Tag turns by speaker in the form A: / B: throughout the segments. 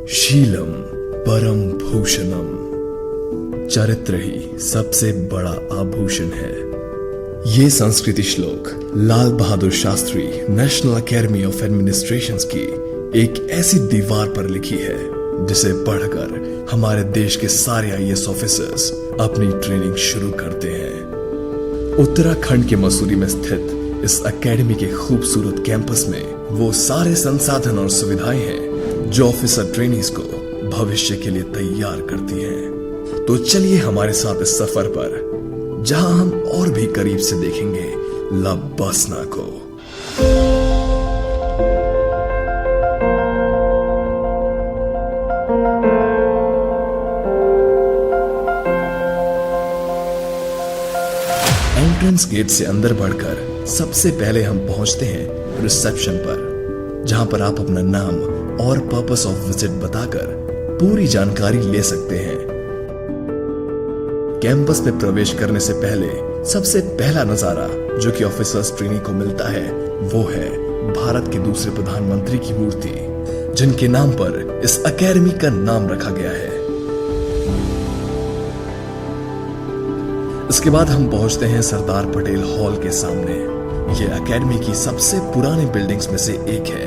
A: शीलम परम भूषणम। चरित्र ही सबसे बड़ा आभूषण है। ये संस्कृति श्लोक Lal Bahadur Shastri National Academy of Administration की एक ऐसी दीवार पर लिखी है जिसे पढ़कर हमारे देश के सारे आईएएस ऑफिसर्स अपनी ट्रेनिंग शुरू करते हैं। उत्तराखंड के मसूरी में स्थित इस एकेडमी के खूबसूरत कैंपस में वो सारे संसाधन और सुविधाएं हैं जो ऑफिसर ट्रेनीज को भविष्य के लिए तैयार करती हैं। तो चलिए हमारे साथ इस सफर पर, जहां हम और भी करीब से देखेंगे लबसना को। एंट्रेंस गेट से अंदर बढ़कर सबसे पहले हम पहुंचते हैं रिसेप्शन पर, जहां पर आप अपना नाम और पर्पस ऑफ विजिट बताकर पूरी जानकारी ले सकते हैं। कैंपस में प्रवेश करने से पहले सबसे पहला नजारा जो कि ऑफिसर्स ट्रेनी को मिलता है वो है भारत के दूसरे प्रधानमंत्री की मूर्ति, जिनके नाम पर इस एकेडमी का नाम रखा गया है। इसके बाद हम पहुंचते हैं सरदार पटेल हॉल के सामने। यह एकेडमी की सबसे पुरानी बिल्डिंग्स में से एक है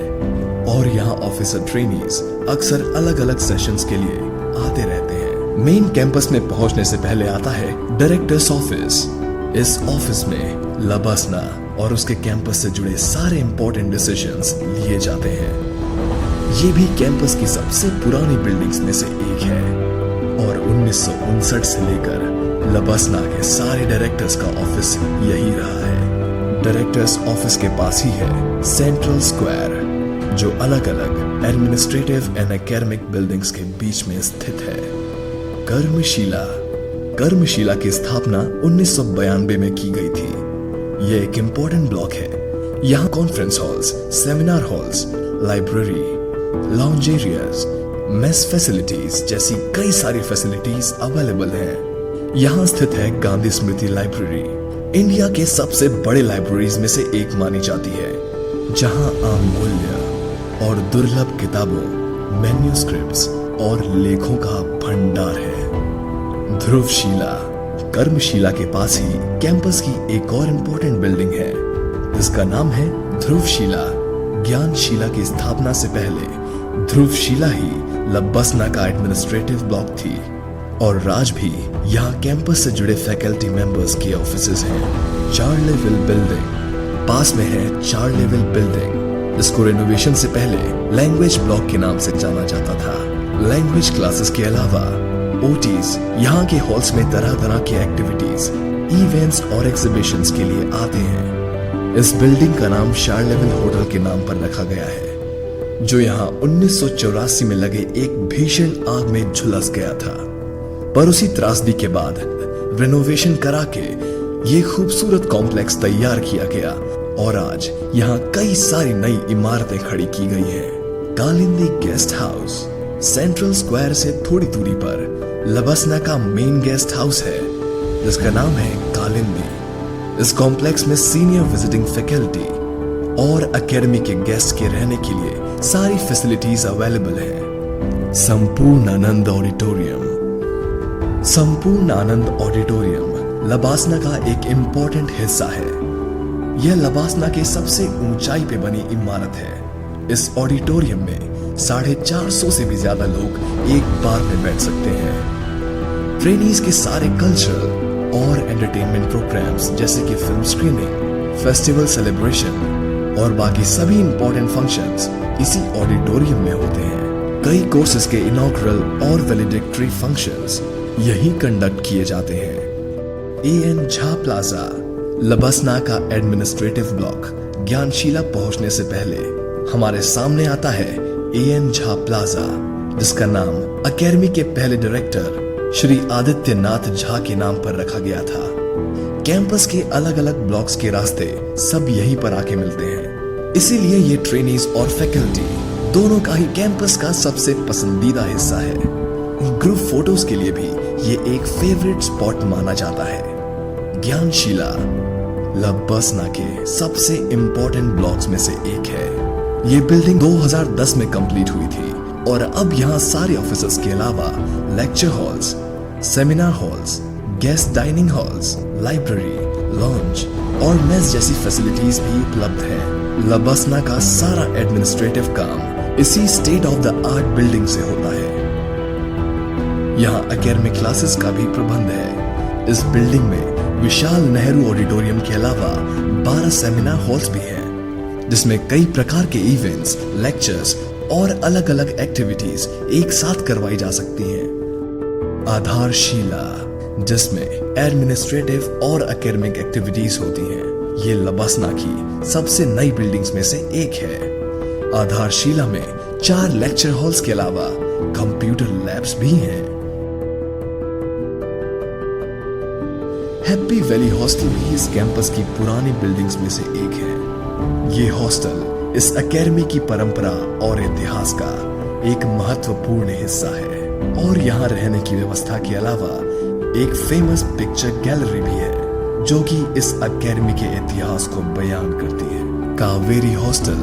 A: और यहाँ ऑफिसर ट्रेनीज अक्सर अलग अलग सेशंस के लिए आते रहते हैं। मेन कैंपस में पहुंचने से पहले आता है डायरेक्टर्स ऑफिस। इस ऑफिस में लबसना और उसके कैंपस से जुड़े सारे इंपॉर्टेंट डिसीजंस लिए जाते हैं। ये भी कैंपस की सबसे पुरानी बिल्डिंग्स में से एक है और 1959 से लेकर लबसना के सारे डायरेक्टर्स का ऑफिस यही रहा है। डायरेक्टर्स ऑफिस के पास ही है सेंट्रल स्क्वायर, जो अलग अलग एडमिनिस्ट्रेटिव एंड एकेडमिक बिल्डिंग्स के बीच में स्थित है। कर्मशिला की स्थापना 1992 में की गई थी। यह एक इंपॉर्टेंट ब्लॉक है। यहाँ conference halls, seminar halls, library, lounge areas, mess facilities जैसी कई सारी फैसिलिटीज अवेलेबल हैं। यहाँ स्थित है गांधी स्मृति लाइब्रेरी, इंडिया के सबसे बड़े लाइब्रेरीज में से एक मानी जाती है, जहाँ अमूल्य और दुर्लभ किताबों, मैन्युस्क्रिप्ट्स और लेखों का भंडार है। ध्रुवशिला, कर्मशिला के पास ही कैंपस की एक और इम्पोर्टेंट बिल्डिंग है जिसका नाम है ध्रुवशिला। ज्ञानशिला की स्थापना से पहले ध्रुवशिला ही लबसना का एडमिनिस्ट्रेटिव ब्लॉक थी और आज भी यहाँ कैंपस से जुड़े फैकल्टी मेंबर्स के ऑफिसेज हैं। 4 लेवल बिल्डिंग पास में है। 4 लेवल बिल्डिंग इसको रेनोवेशन से पहले लैंग्वेज ब्लॉक के नाम से जाना जाता था। लैंग्वेज क्लासेस के अलावा ओटीज यहाँ के हॉल्स में तरह तरह की एक्टिविटीज, इवेंट्स और एग्जीबिशंस के लिए आते हैं। इस बिल्डिंग का नाम 4 लेवल होटल के नाम पर रखा गया है, जो यहाँ 1984 में लगे एक भीषण आग में झुलस गया था। पर उसी त्रासदी के बाद रेनोवेशन करा के ये खूबसूरत कॉम्प्लेक्स तैयार किया गया और आज यहाँ कई सारी नई इमारतें खड़ी की गई हैं। Kalindi guest house central square से थोड़ी दूरी पर लबसना का मेन गेस्ट हाउस है, जिसका नाम है कालिंदी। इस कॉम्प्लेक्स में सीनियर विजिटिंग फैकल्टी और एकेडमी के गेस्ट के रहने के लिए सारी फैसिलिटीज अवेलेबल है। संपूर्ण आनंद ऑडिटोरियम लबसना का एक इंपॉर्टेंट हिस्सा है। यह लबसना के सबसे ऊंचाई पे बनी इमारत है। इस ऑडिटोरियम में 450 से भी ज्यादा लोग एक बार में बैठ सकते हैं। ट्रेनीज के सारे कल्चरल और एंटरटेनमेंट प्रोग्राम्स जैसे कि फिल्म स्क्रीनिंग, फेस्टिवल सेलिब्रेशन और बाकी सभी इंपॉर्टेंट फंक्शंस इसी ऑडिटोरियम में होते हैं। कई कोर्सेज के इनॉग्रल और वैलिडिक्टरी फंक्शंस यही कंडक्ट किए जाते हैं। एएन झा प्लाजा लबसना का एडमिनिस्ट्रेटिव ब्लॉक। ज्ञानशिला पहुंचने से पहले हमारे सामने आता है एएन झा प्लाजा, जिसका नाम एकेडमी के पहले डायरेक्टर श्री आदित्यनाथ झा के नाम पर रखा गया था। कैंपस के अलग अलग ब्लॉक्स के रास्ते सब यहीं पर आके मिलते हैं, इसीलिए ये ट्रेनीज और फैकल्टी दोनों का ही कैंपस का सबसे पसंदीदा हिस्सा है। ग्रुप फोटोज के लिए भी ये एक फेवरेट स्पॉट माना जाता है। ज्ञानशिला लबसना के सबसे इंपॉर्टेंट ब्लॉक्स में से एक है। ये बिल्डिंग 2010 में कंप्लीट हुई थी और अब यहाँ सारे ऑफिसर्स के अलावा lecture halls, seminar halls, guest dining halls, library, lounge और मेस जैसी फैसिलिटीज भी उपलब्ध है। लबसना का सारा एडमिनिस्ट्रेटिव काम इसी state of the art building से होता है। यहाँ एकेडमिक क्लासेस का भी प्रबंध है। इस बिल्डिंग में विशाल नेहरू ऑडिटोरियम के अलावा 12 सेमिनार हॉल्स भी हैं, जिसमें कई प्रकार के इवेंट्स, लेक्चर्स और अलग अलग एक्टिविटीज एक साथ करवाई जा सकती हैं। आधारशिला, जिसमें एडमिनिस्ट्रेटिव और एकेडमिक एक्टिविटीज होती हैं, ये लबसना की सबसे नई बिल्डिंग्स में से एक है। आधारशिला में 4 लेक्चर हॉल्स के अलावा कंप्यूटर लैब्स भी हैं। हैप्पी वैली हॉस्टल भी इस कैंपस की पुरानी बिल्डिंग्स में से एक है। ये हॉस्टल इस एकेडमी की परंपरा और इतिहास का एक महत्वपूर्ण हिस्सा है और यहाँ रहने की व्यवस्था के अलावा एक फेमस पिक्चर गैलरी भी है, जो कि इस एकेडमी के इतिहास को बयान करती है। कावेरी हॉस्टल,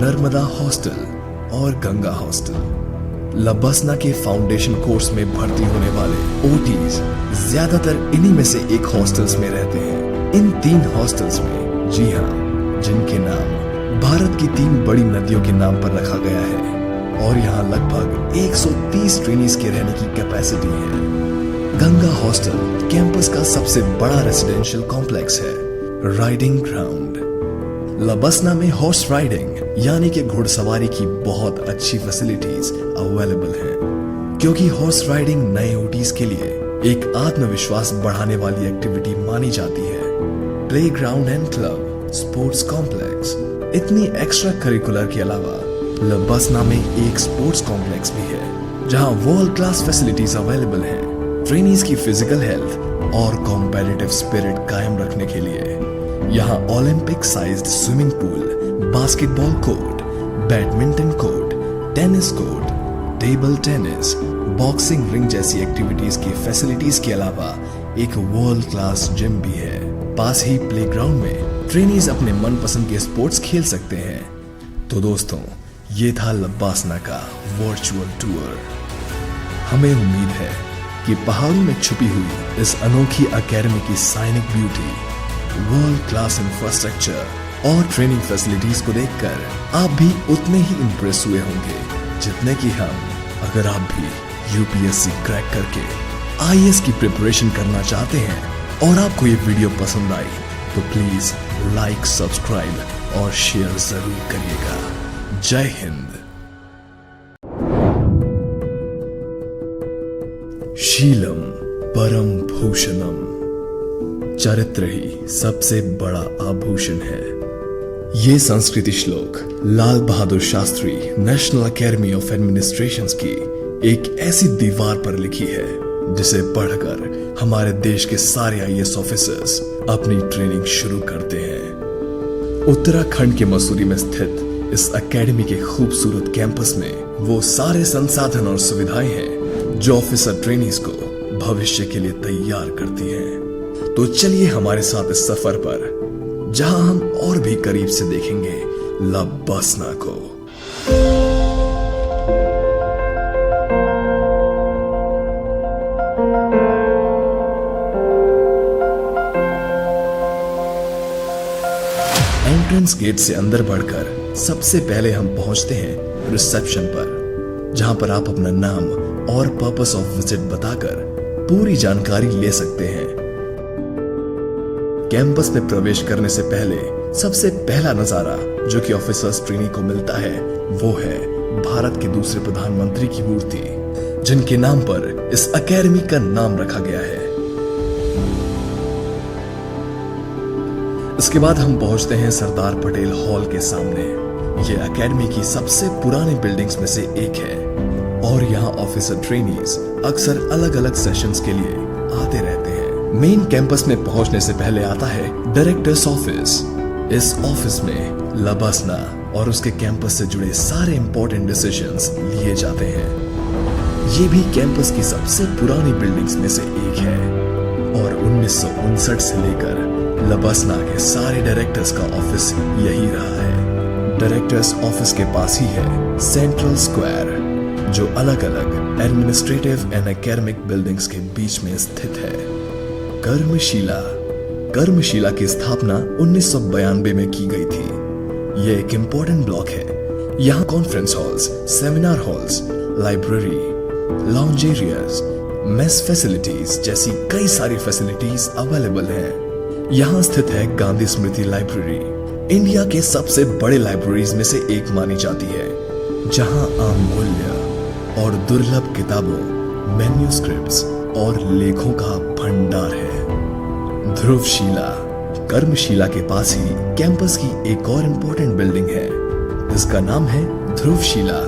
A: नर्मदा हॉस्टल और गंगा हॉस्टल। लबसना के फाउंडेशन कोर्स में भर्ती होने वाले ओटीज ज्यादातर इन्हीं में से एक हॉस्टल्स में रहते हैं। इन 3 हॉस्टल्स में, जी हाँ, जिनके नाम भारत की 3 बड़ी नदियों के नाम पर रखा गया है और यहाँ लगभग 130 ट्रेनीज के रहने की कैपेसिटी है। गंगा हॉस्टल कैंपस का सबसे बड़ा रेसिडेंशियल कॉम्प्लेक्स है। Riding ground. लबसना में हॉर्स राइडिंग यानी कि घुड़सवारी की बहुत अच्छी फैसिलिटीज अवेलेबल हैं, क्योंकि हॉर्स राइडिंग नए ओटीज के लिए एक आत्मविश्वास बढ़ाने वाली एक्टिविटी मानी जाती है। Playground and club, sports complex. इतनी एक्स्ट्रा करिकुलर के अलावा लबसना में एक स्पोर्ट्स कॉम्प्लेक्स भी है, जहां वर्ल्ड क्लास फैसिलिटीज अवेलेबल हैं। ट्रेनीज की फिजिकल हेल्थ और कॉम्पिटिटिव स्पिरिट कायम रखने के लिए यहाँ Olympic sized swimming pool, basketball court, badminton court, tennis court, table tennis, boxing ring जैसी एक्टिविटीज की फैसिलिटीज के अलावा एक वर्ल्ड क्लास जिम भी है। पास ही प्लेग्राउंड में ट्रेनीज अपने मनपसंद के स्पोर्ट्स खेल सकते हैं। तो दोस्तों, ये था लबसना का वर्चुअल टूर। हमें उम्मीद है कि पहाड़ों में छुपी हुई इस अनोखी एकेडमी की साइनिक ब्यूटी, वर्ल्ड क्लास इंफ्रास्ट्रक्चर और ट्रेनिंग फैसिलिटीज को देखकर आप भी उतने ही इंप्रेस हुए होंगे जितने कि हम। अगर आप भी यूपीएससी क्रैक करके आईएएस की प्रिपरेशन करना चाहते हैं और आपको ये वीडियो पसंद आई तो प्लीज लाइक, सब्सक्राइब और शेयर जरूर करिएगा। जय हिंद। शीलम परम भूषणम। चरित्र ही सबसे बड़ा आभूषण है। ये संस्कृति श्लोक Lal Bahadur Shastri National Academy of Administrations की एक ऐसी दीवार पर लिखी है जिसे पढ़कर हमारे देश के सारे आईएएस ऑफिसर्स अपनी ट्रेनिंग शुरू करते हैं। उत्तराखंड के मसूरी में स्थित इस एकेडमी के खूबसूरत कैंपस में वो सारे संसाधन और सुविधाएं हैं जो ऑफिसर ट्रेनीज को भविष्य के लिए तैयार करती हैं। तो चलिए हमारे साथ इस सफर पर, जहां हम और भी करीब से देखेंगे लबसना को। एंट्रेंस गेट से अंदर बढ़कर सबसे पहले हम पहुंचते हैं रिसेप्शन पर, जहां पर आप अपना नाम और पर्पस ऑफ विजिट बताकर पूरी जानकारी ले सकते हैं। कैंपस में प्रवेश करने से पहले सबसे पहला नजारा जो कि ऑफिसर्स ट्रेनी को मिलता है वो है भारत के दूसरे प्रधानमंत्री की मूर्ति, जिनके नाम पर इस एकेडमी का नाम रखा गया है। इसके बाद हम पहुंचते हैं सरदार पटेल हॉल के सामने। यह एकेडमी की सबसे पुरानी बिल्डिंग्स में से एक है और यहाँ ऑफिसर ट्रेनीज अक्सर अलग अलग सेशंस के लिए आते रहते हैं। मेन कैंपस में पहुंचने से पहले आता है डायरेक्टर्स ऑफिस। इस ऑफिस में लबसना और उसके कैंपस से जुड़े सारे इंपॉर्टेंट डिसीजंस लिए जाते हैं। ये भी कैंपस की सबसे पुरानी बिल्डिंग्स में से एक है और 1959 से लेकर लबसना के सारे डायरेक्टर्स का ऑफिस यही रहा है। डायरेक्टर्स ऑफिस के पास ही है सेंट्रल स्क्वायर, जो अलग अलग एडमिनिस्ट्रेटिव एंड एकेडमिक बिल्डिंग्स के बीच में स्थित है। कर्मशिला की स्थापना 1992 में की गई थी। यह एक इम्पोर्टेंट ब्लॉक है। यहाँ conference halls, seminar halls, library, lounge areas, mess facilities जैसी कई सारी फैसिलिटीज अवेलेबल हैं। यहाँ स्थित है गांधी स्मृति लाइब्रेरी, इंडिया के सबसे बड़े लाइब्रेरीज में से एक मानी जाती है, जहाँ अमूल्य और दुर्लभ किताबों, मैन्युस्क्रिप्ट्स और लेखों का भंडार है। ध्रुवशिला, कर्मशिला के पास ही कैंपस की एक और इम्पोर्टेंट बिल्डिंग है, जिसका नाम है ध्रुवशिला।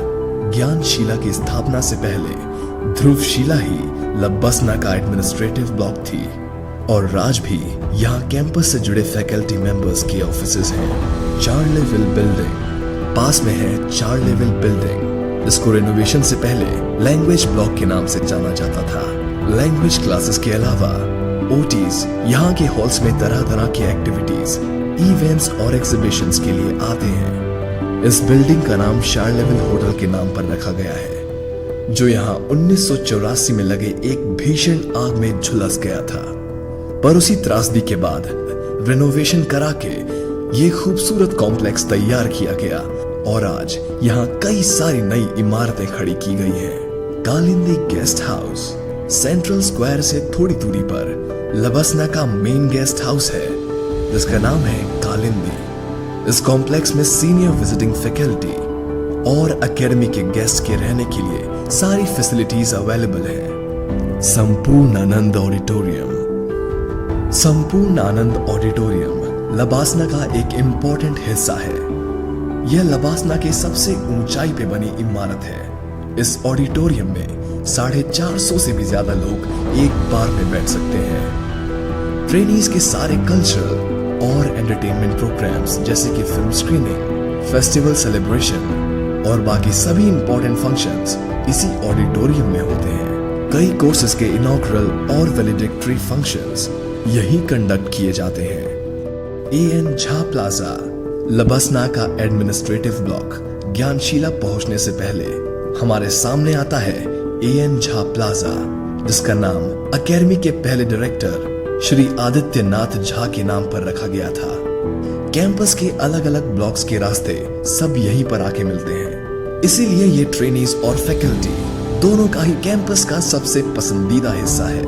A: ज्ञानशिला की स्थापना से पहले ध्रुवशिला ही लबसना का एडमिनिस्ट्रेटिव ब्लॉक थी और आज भी यहाँ कैंपस से जुड़े फैकल्टी मेंबर्स के ऑफिसेज हैं। 4 लेवल बिल्डिंग पास में है। 4 लेवल बिल्डिंग जिसको रेनोवेशन से पहले लैंग्वेज ब्लॉक के नाम से जाना जाता था। लैंग्वेज क्लासेस के अलावा ओटीज यहाँ के हॉल्स में तरह तरह की एक्टिविटीज, इवेंट्स और एग्जीबिशंस के लिए आते हैं। इस बिल्डिंग का नाम 4 लेवल होटल के नाम पर रखा गया है, जो यहाँ 1984 में लगे एक भीषण आग में झुलस गया था। पर उसी त्रासदी के बाद रेनोवेशन करा के ये खूबसूरत कॉम्प्लेक्स तैयार किया गया और आज यहाँ कई सारी नई इमारतें खड़ी की गई हैं। Kalindi guest house central square से थोड़ी दूरी पर लबसना का मेन गेस्ट हाउस है, जिसका नाम है कालिंदी। इस कॉम्प्लेक्स में सीनियर विजिटिंग फैकल्टी और एकेडमी के गेस्ट के रहने के लिए सारी फैसिलिटीज अवेलेबल है। संपूर्ण आनंद ऑडिटोरियम लबासना का एक इम्पोर्टेंट हिस्सा है। यह लबासना के सबसे ऊंचाई पे बनी इमारत है। इस ऑडिटोरियम में 450 से भी ज्यादा लोग एक बार में बैठ सकते हैं। ट्रेनीज के सारे कल्चरल और एंटरटेनमेंट प्रोग्राम्स जैसे कि फिल्म स्क्रीनिंग, फेस्टिवल सेलिब्रेशन और बाकी सभी इंपॉर्टेंट फंक्शंस इसी ऑडिटोरियम में होते हैं। कई कोर्सेज के इनॉग्रल और वैलिडिक्टरी फंक्शंस यही कंडक्ट किए जाते हैं। एएन झा प्लाजा लबसना का एडमिनिस्ट्रेटिव ब्लॉक। ज्ञानशिला पहुंचने से पहले हमारे सामने आता है एएन झा प्लाजा, जिसका नाम एकेडमी के पहले डायरेक्टर श्री आदित्यनाथ झा के नाम पर रखा गया था। कैंपस के अलग अलग ब्लॉक्स के रास्ते सब यहीं पर आके मिलते हैं, इसीलिए ये ट्रेनीज और फैकल्टी दोनों का ही कैंपस का सबसे पसंदीदा हिस्सा है।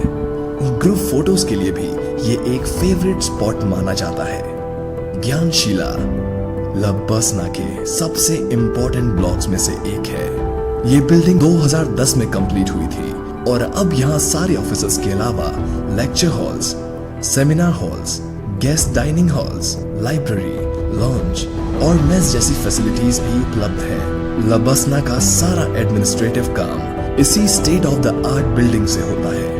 A: ग्रुप फोटोज के लिए भी ये एक फेवरेट स्पॉट माना जाता है। ज्ञानशिला लबसना के सबसे इंपॉर्टेंट ब्लॉक्स में से एक है। ये बिल्डिंग 2010 में कंप्लीट हुई थी और अब यहाँ सारे ऑफिसेस के अलावा lecture halls, seminar halls, guest dining halls, library, lounge और मेस जैसी फैसिलिटीज भी उपलब्ध है। लबसना का सारा एडमिनिस्ट्रेटिव काम इसी state of the art building से होता है।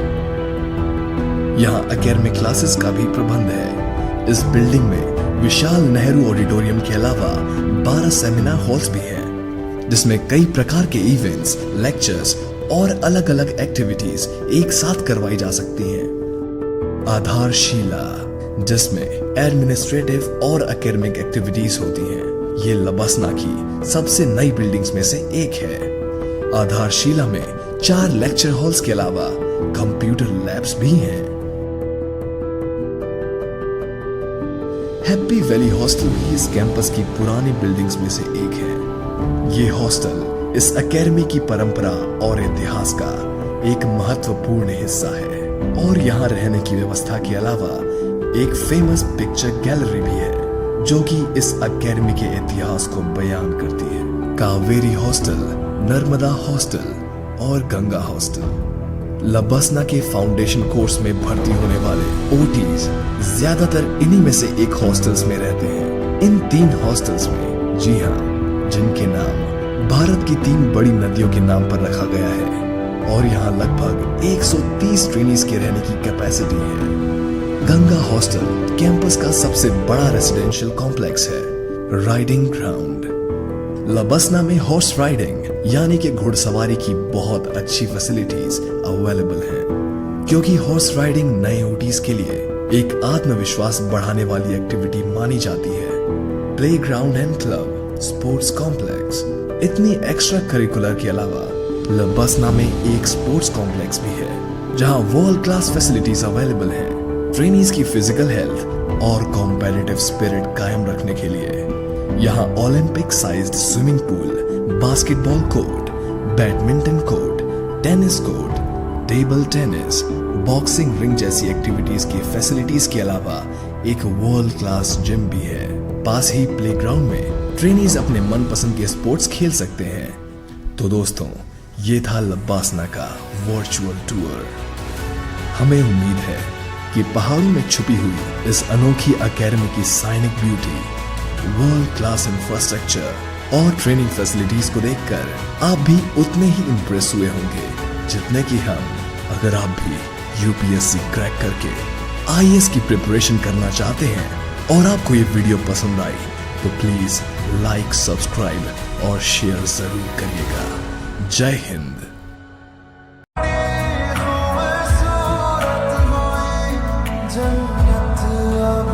A: यहाँ एकेडमिक क्लासेस का भी प्रबंध है। इस बिल्डिंग में विशाल नेहरू ऑडिटोरियम के अलावा 12 सेमिनार हॉल्स भी हैं, जिसमें कई प्रकार के इवेंट्स, लेक्चर्स और अलग अलग एक्टिविटीज एक साथ करवाई जा सकती हैं। आधारशिला, जिसमें एडमिनिस्ट्रेटिव और एकेडमिक एक्टिविटीज होती हैं, ये लबसना की सबसे नई बिल्डिंग्स में से एक है। आधारशिला में 4 लेक्चर हॉल्स के अलावा कंप्यूटर लैब्स भी हैं। हैप्पी वैली हॉस्टल भी इस कैंपस की पुरानी बिल्डिंग्स में से एक है। ये हॉस्टल इस एकेडमी की परंपरा और इतिहास का एक महत्वपूर्ण हिस्सा है और यहाँ रहने की व्यवस्था के अलावा एक फेमस पिक्चर गैलरी भी है, जो कि इस एकेडमी के इतिहास को बयान करती है। कावेरी हॉस्टल, नर्मदा हॉस्टल और गंगा हॉस्टल। लबसना के फाउंडेशन कोर्स में भर्ती होने वाले ओटीज ज्यादातर इन्हीं में से एक हॉस्टल्स में रहते हैं। इन 3 हॉस्टल्स में, जी हाँ, जिनके नाम भारत की 3 बड़ी नदियों के नाम पर रखा गया है और यहाँ लगभग 130 ट्रेनीज के रहने की कैपेसिटी है। गंगा हॉस्टल कैंपस का सबसे बड़ा रेसिडेंशियल कॉम्प्लेक्स है। Riding ground. लबसना में हॉर्स राइडिंग यानी कि घुड़सवारी की बहुत अच्छी फैसिलिटीज अवेलेबल है, क्योंकि हॉर्स राइडिंग नए ओटीज के लिए एक आत्मविश्वास बढ़ाने वाली एक्टिविटी मानी जाती है। Playground and club, sports complex, इतनी एक्स्ट्रा करिकुलर के अलावा लबासना में एक स्पोर्ट्स कॉम्प्लेक्स भी है जहां वर्ल्ड क्लास फैसिलिटीज अवेलेबल हैं। ट्रेनीज की फिजिकल हेल्थ और कॉम्पिटिटिव स्पिरिट कायम रखने के लिए यहाँ Olympic sized swimming pool, basketball court, badminton court, tennis court, table tennis, boxing ring जैसी एक्टिविटीज की फैसिलिटीज के अलावा एक वर्ल्ड क्लास जिम भी है। पास ही प्लेग्राउंड में ट्रेनीज अपने मनपसंद के स्पोर्ट्स खेल सकते हैं। तो दोस्तों, ये था लबासना का वर्चुअल टूर। हमें उम्मीद है कि पहाड़ों में छुपी हुई इस अनोखी एकेडमी की साइनिक ब्यूटी, वर्ल्ड क्लास इंफ्रास्ट्रक्चर और ट्रेनिंग फैसिलिटीज को देखकर आप भी उतने ही इंप्रेस हुए होंगे जितने कि हम। अगर आप भी यूपीएससी क्रैक करके आईएएस की प्रिपरेशन करना चाहते हैं और आपको ये वीडियो पसंद आई तो प्लीज लाइक, सब्सक्राइब और शेयर जरूर करिएगा। जय हिंद।
B: जन्नत अब